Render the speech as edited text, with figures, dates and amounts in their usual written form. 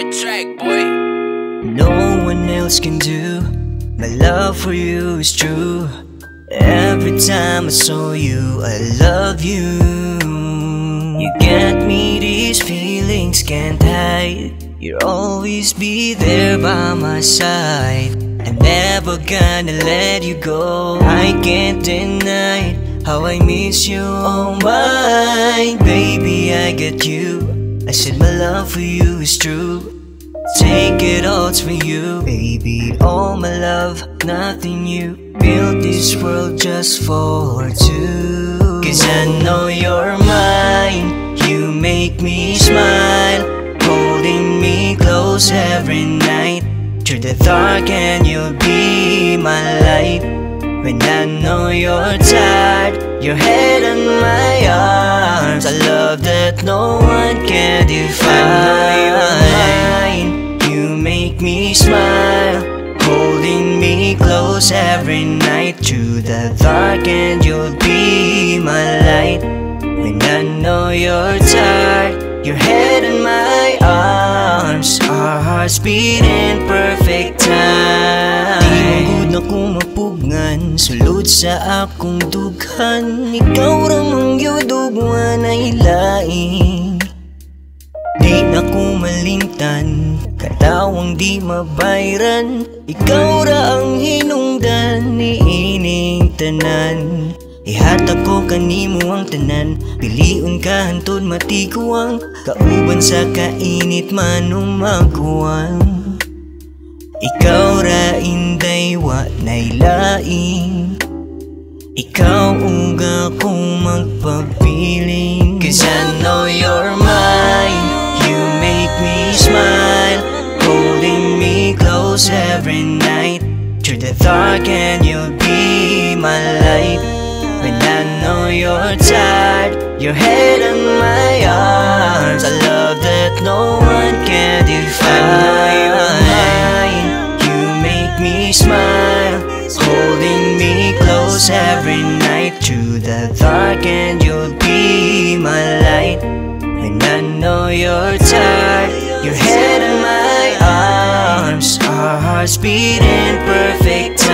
the track, boy. No one else can do. My love for you is true. Every time I saw you, I love you. You get me, these feelings can't hide. You'll always be there by my side. I'm never gonna let you go. I can't deny how I miss you. Oh my baby, I get you. I said my love for you is true. Take it all, it's for you, baby. All my love, nothing new. Built this world just for two. Cause I know you're mine. You make me smile, holding me close every night. Through the dark and you'll be my light. When I know you're tired, your head on my arms. I love that no one can define. I know you're mine. You make me smile, holding me close every night. Through the dark and you'll be my light. When I know you're tired, your head in my arms. Our hearts beat in perfect time. Di magud na kumapugngan, sulod sa akong dughan. Ikaw ramang yudugwan ay laing. Di na ko malimtan, katawang di mabayran. Ikaw ra ang hinungdan, niining tanan. Ihatag ko kanimo ang tanan, piliun ka hantod matiguang. Kauban sa kainit manong magkuwang. Ikaw ra inday wa nay laing. Ikaw uga kong magpapiling. Cause I know you're mine. You make me smile, holding me close every night. Through the dark and you'll be my light. When I know you're tired, your head on my arms. I love that no one can define. I know you're mine. You make me smile, holding me close every night. Through the dark and you'll be my light. When I know you're tired, your head on my arms. Our hearts beat in perfect time.